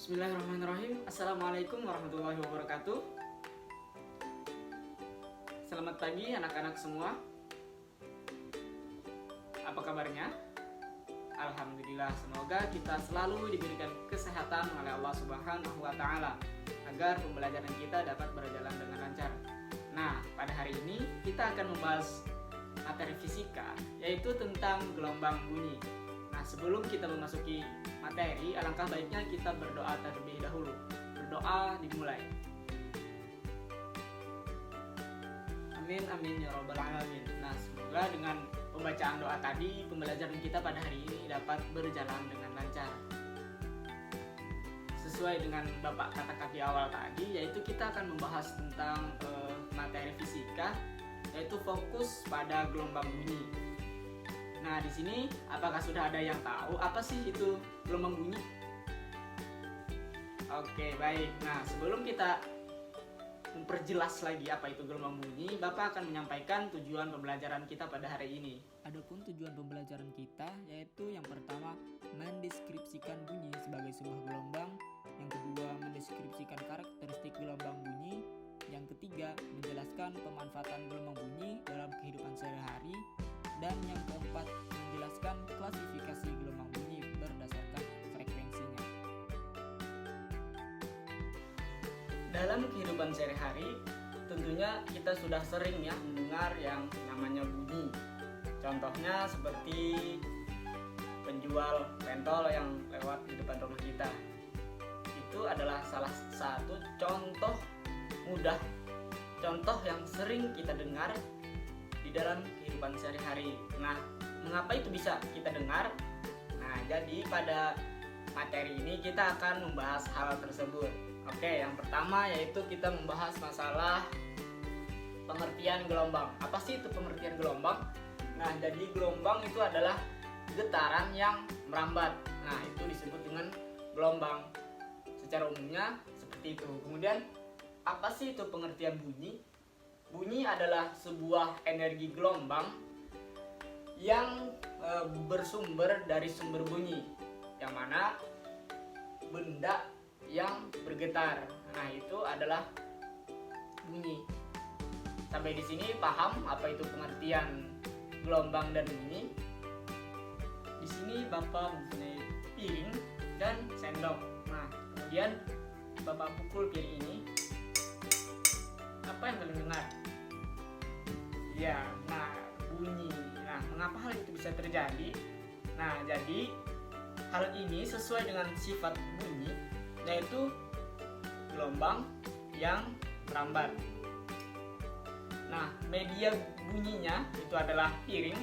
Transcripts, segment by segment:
Bismillahirrahmanirrahim. Assalamualaikum warahmatullahi wabarakatuh. Selamat pagi anak-anak semua. Apa kabarnya? Alhamdulillah, semoga kita selalu diberikan kesehatan oleh Allah Subhanahu wa taala agar pembelajaran kita dapat berjalan dengan lancar. Nah, pada hari ini kita akan membahas materi fisika, yaitu tentang gelombang bunyi. Nah, sebelum kita memasuki materi, alangkah baiknya kita berdoa terlebih dahulu. Berdoa dimulai. Amin amin ya robbal alamin. Nah, semoga dengan pembacaan doa tadi, pembelajaran kita pada hari ini dapat berjalan dengan lancar. Sesuai dengan Bapak katakan di awal tadi, yaitu kita akan membahas tentang materi fisika, yaitu fokus pada gelombang bunyi. Nah, di sini apakah sudah ada yang tahu apa sih itu gelombang bunyi? Oke, baik. Nah, sebelum kita memperjelas lagi apa itu gelombang bunyi, Bapak akan menyampaikan tujuan pembelajaran kita pada hari ini. Adapun tujuan pembelajaran kita yaitu yang pertama mendeskripsikan bunyi sebagai sebuah gelombang, yang kedua mendeskripsikan karakteristik gelombang bunyi, yang ketiga menjelaskan pemanfaatan gelombang bunyi dalam kehidupan sehari-hari, dan yang keempat menjelaskan klasifikasi gelombang bunyi berdasarkan frekuensinya. Dalam kehidupan sehari-hari, tentunya kita sudah sering ya mendengar yang namanya bunyi. Contohnya seperti penjual pentol yang lewat di depan rumah kita. Itu adalah salah satu contoh mudah, contoh yang sering kita dengar di dalam kehidupan sehari-hari. Nah, mengapa itu bisa kita dengar? Nah, jadi pada materi ini kita akan membahas hal tersebut. Oke, yang pertama yaitu kita membahas masalah pengertian gelombang. Apa sih itu pengertian gelombang? Nah, jadi gelombang itu adalah getaran yang merambat. Nah, itu disebut dengan gelombang. Secara umumnya seperti itu. Kemudian, apa sih itu pengertian bunyi? Bunyi adalah sebuah energi gelombang yang bersumber dari sumber bunyi, yang mana benda yang bergetar. Nah, itu adalah bunyi. Sampai di sini paham apa itu pengertian gelombang dan bunyi? Di sini Bapak mempunyai piring dan sendok. Nah, kemudian Bapak pukul piring ini. Apa yang kalian dengar? Ya, nah, bunyi. Nah, mengapa hal itu bisa terjadi? Nah, jadi hal ini sesuai dengan sifat bunyi, yaitu gelombang yang merambat. Nah, media bunyinya itu adalah piring.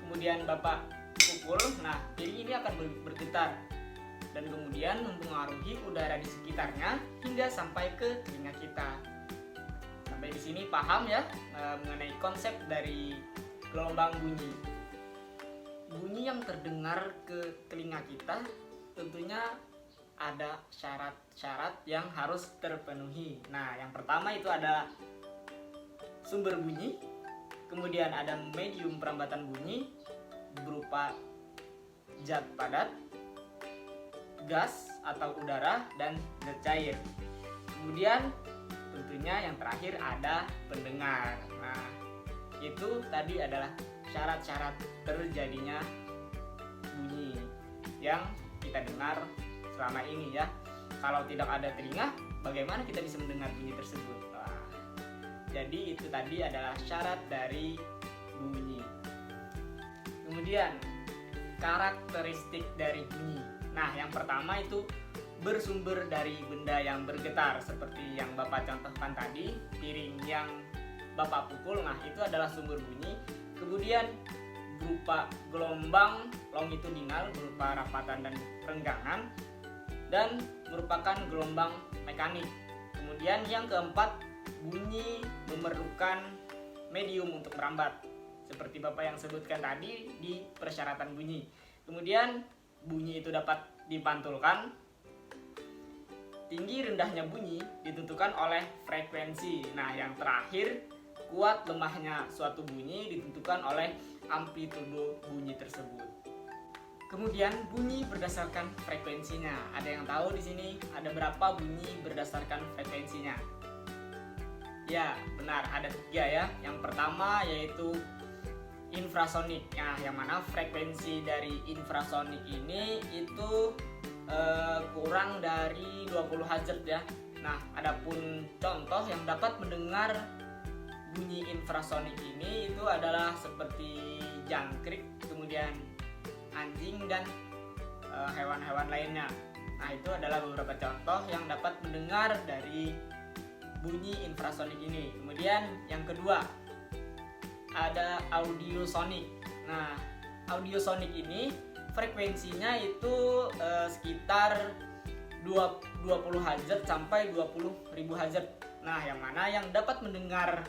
Kemudian Bapak pukul, nah piring ini akan bergetar dan kemudian mempengaruhi udara di sekitarnya hingga sampai ke telinga kita. Sampai di sini paham ya mengenai konsep dari gelombang bunyi. Bunyi yang terdengar ke telinga kita tentunya ada syarat-syarat yang harus terpenuhi. Nah, yang pertama itu adalah sumber bunyi, kemudian ada medium perambatan bunyi berupa zat padat, gas atau udara, dan zat cair. Kemudian tentunya yang terakhir ada pendengar. Nah, itu tadi adalah syarat-syarat terjadinya bunyi yang kita dengar selama ini ya. Kalau tidak ada telinga, bagaimana kita bisa mendengar bunyi tersebut? Nah, jadi itu tadi adalah syarat dari bunyi. Kemudian karakteristik dari bunyi. Nah, yang pertama itu bersumber dari benda yang bergetar, seperti yang Bapak contohkan tadi, piring yang Bapak pukul. Nah, itu adalah sumber bunyi. Kemudian berupa gelombang longitudinal berupa rapatan dan renggangan, dan merupakan gelombang mekanik. Kemudian yang keempat, bunyi memerlukan medium untuk merambat, seperti Bapak yang sebutkan tadi di persyaratan bunyi. Kemudian bunyi itu dapat dipantulkan. Tinggi rendahnya bunyi ditentukan oleh frekuensi. Nah, yang terakhir, kuat lemahnya suatu bunyi ditentukan oleh amplitudo bunyi tersebut. Kemudian bunyi berdasarkan frekuensinya. Ada yang tahu di sini ada berapa bunyi berdasarkan frekuensinya? Ya, benar, ada 3 ya. Yang pertama yaitu infrasonik. Nah, yang mana frekuensi dari infrasonik ini itu kurang dari 20 Hz ya. Nah, adapun contoh yang dapat mendengar bunyi infrasonik ini itu adalah seperti jangkrik, kemudian anjing dan hewan-hewan lainnya. Nah, itu adalah beberapa contoh yang dapat mendengar dari bunyi infrasonik ini. Kemudian yang kedua ada audiosonik. Nah, audiosonik ini frekuensinya itu sekitar 20 Hz sampai 20.000 Hz. Nah, yang mana yang dapat mendengar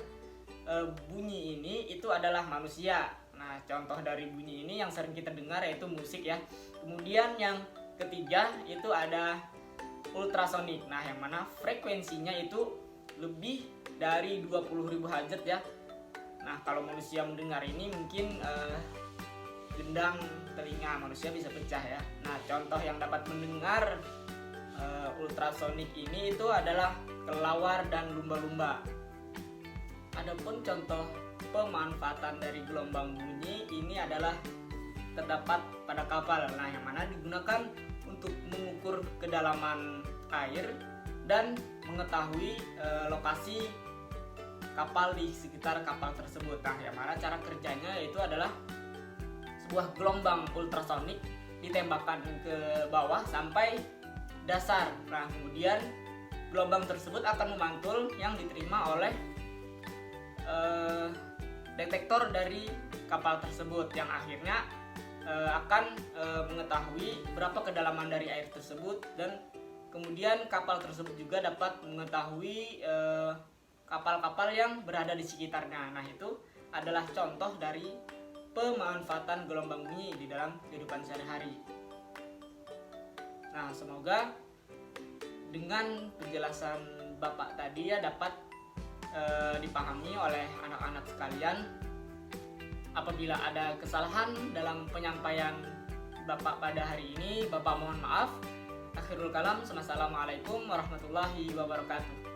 bunyi ini itu adalah manusia. Nah, contoh dari bunyi ini yang sering kita dengar yaitu musik ya. Kemudian yang ketiga itu ada ultrasonik. Nah, yang mana frekuensinya itu lebih dari 20.000 Hz ya. Nah, kalau manusia mendengar ini mungkin gendang telinga manusia bisa pecah ya. Nah, contoh yang dapat mendengar ultrasonik ini itu adalah kelawar dan lumba-lumba. Adapun contoh pemanfaatan dari gelombang bunyi ini adalah terdapat pada kapal. Nah, yang mana digunakan untuk mengukur kedalaman air dan mengetahui lokasi kapal di sekitar kapal tersebut. Nah, yang mana cara kerjanya itu adalah sebuah gelombang ultrasonik ditembakkan ke bawah sampai dasar. Nah, kemudian gelombang tersebut akan memantul yang diterima oleh detektor dari kapal tersebut yang akhirnya akan mengetahui berapa kedalaman dari air tersebut, dan kemudian kapal tersebut juga dapat mengetahui kapal-kapal yang berada di sekitarnya. Nah, itu adalah contoh dari pemanfaatan gelombang bunyi di dalam kehidupan sehari-hari. Nah, semoga dengan penjelasan Bapak tadi ya dapat dipahami oleh anak-anak sekalian. Apabila ada kesalahan dalam penyampaian Bapak pada hari ini, Bapak mohon maaf. Akhirul kalam, wassalamualaikum warahmatullahi wabarakatuh.